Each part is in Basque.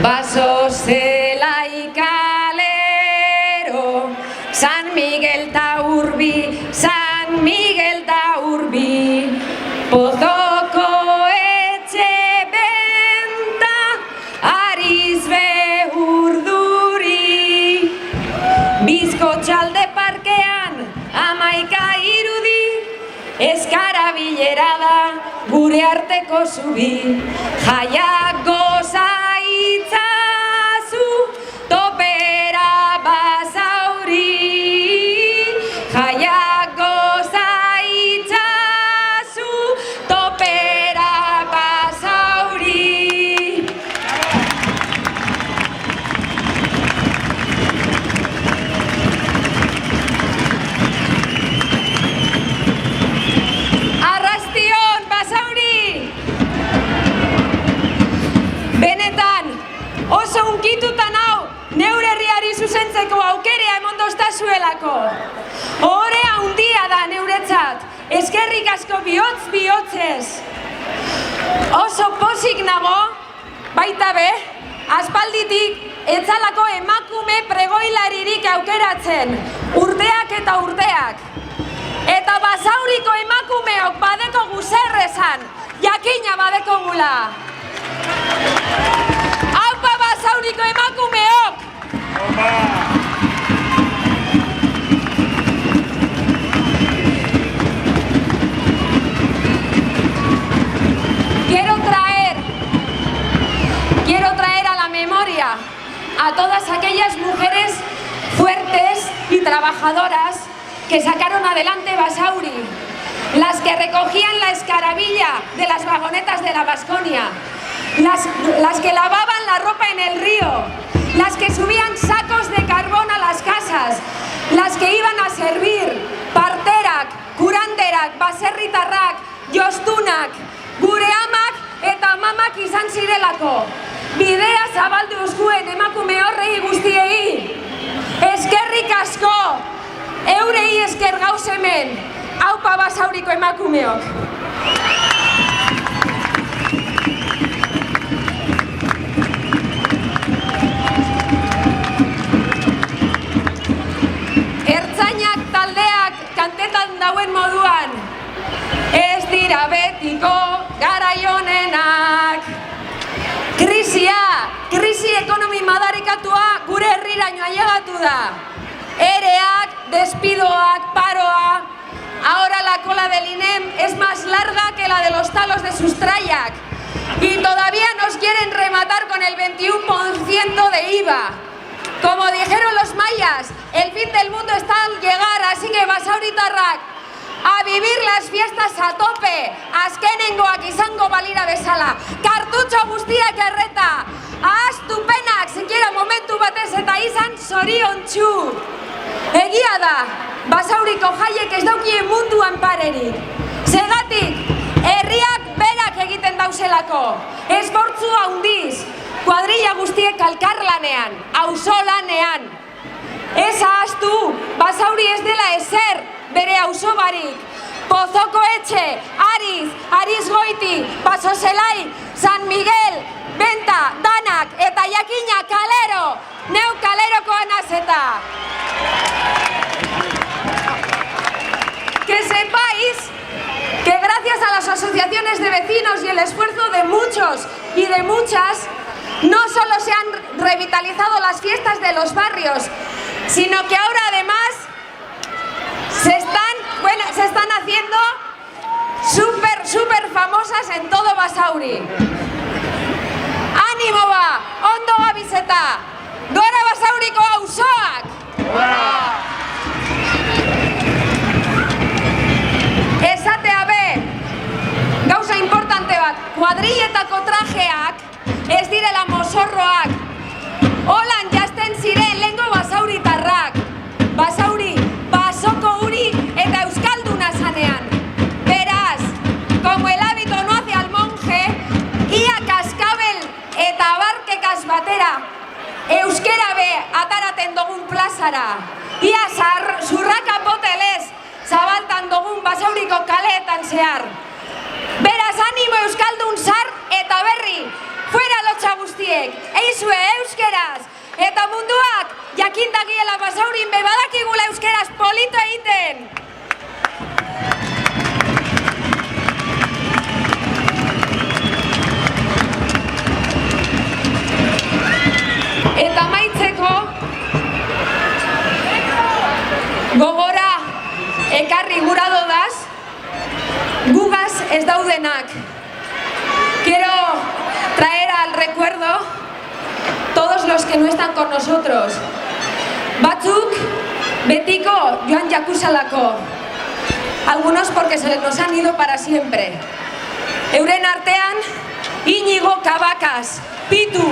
Baso Zelai kalero, San Miguel ta urbi, San Miguel ta urbi, Pozoko etxe benta, Arizbe urduri, Bizkotxalde parkean, 11 irudi, Eskarabilera da gure arteko zubi, jaiak goza itzazu, topera Basauri, jaiak goza itzazu, topera Basauri. Arrastion, Basauri! Benetan, oso unkituta nau, neure herriari zuzentzeko aukerea emondoztazuelako. Ohore handia da neuretzat, eskerrik asko bihotz-bihotzez. Oso pozik nago, baita be, aspalditik etzalako emakume pregoilaririk aukeratzen, urteak eta urteak. Eta Basauriko emakumeok badeko guzerrezan, jakina badeko gula. Aupa Basauriko emakumeok! Quiero traer a la memoria a todas aquellas mujeres fuertes y trabajadoras que sacaron adelante Basauri, las que recogían la escarabilla de las vagonetas de la Baskonia, las que lavaban la ropa en el río, las que subían sacos de carbón a las casas, las que iban a servir, parterak, kuranderak, baserritarrak, jostunak, gure amak eta mamak izan zirelako. Bidea zabaldu euskuen emakume horrei guztiei. Eskerrik asko, eurei esker gauz hemen, aupa Basauriko emakumeok. Ertzainak taldeak kantetan dauen moduan, ez dira betiko garai honenak. Krisi ekonomi madarikatua gure herriraino ailegatu da. Ereak, despidoak, paroa. Ahora la cola del INEM es más larga que la de los talos de Sustraiak. Y todavía nos quieren rematar con el 21% de IVA. Como dijeron los mayas, el fin del mundo está al llegar, así que Basauritarrak, a vivir las fiestas a tope, azkenengoak izango balira bezala, kartutxo guztiak erreta, ahaztu penak, sikiera momentu batez eta izan zoriontsu. Egia da, Basauriko jaiek ez daukie munduan parerik. Segatik, herriak berak egiten dauzelako, esfortzu handiz, kuadrilla guztiek elkarlanean, auzolanean. Ez ahaztu, Basauri ez dela ezer bere auzo barik. Pozoko etxe, Arizgoiti, Baso Zelai, San Miguel, Benta, Danak eta jakina kalero, neu kalerokoa nazeta. Que sepáis que gracias a las asociaciones de vecinos y el esfuerzo de muchos y de muchas, no solo se han revitalizado las fiestas de los barrios, sino que ahora además se están haciendo súper famosas en todo Basauri. Ánimo ba, ondo gabizeta, gora Basauriko auzoak! Esatea be, gauza importante bat, kuadrilletako trajeak ez direla mozorroak. Holan jazten ziren lehengo basauritarrak. Basauri, basoko uri eta euskalduna zanean. Beraz, como el hábito no hace al monje, ia kaskabel eta abarkekaz batera, euskera be ataraten dugun plazara. Ia zurraka potelez zabaltan dugun Basauriko kaleetan zehar. Beraz, animo euskaldun zar eta berri, fuera lotxa guztiek, eizue jakindagiela Basaurin bebadakigula euskeraz polito egiten. Eta amaitzeko, gogora ekarri gura dodaz, gugaz ez daudenak. Quiero traer al recuerdo todos los que no están con nosotros. Batzuk betiko joan jakusalako. Algunos porque se nos han ido para siempre. Euren artean, Íñigo Cabacas, Pitu.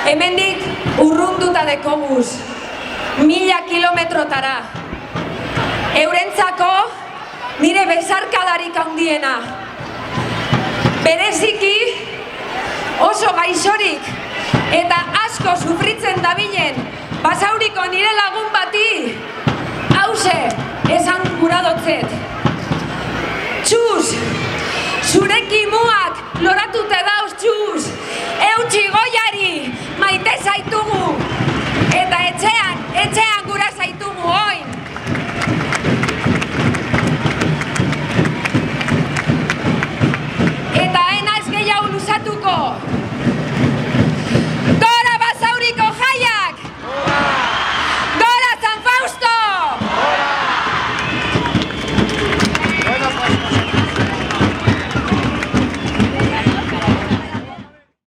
Hemendik urrunduta dekoguz, 1000 kilometrotara. Eurentzako nire besarkadarik handiena. Bereziki oso gaixorik eta asko sufritzen dabilen Basauriko nire lagun bati hause esan gura dotzet. Txuz, zure kimuak loratute dauz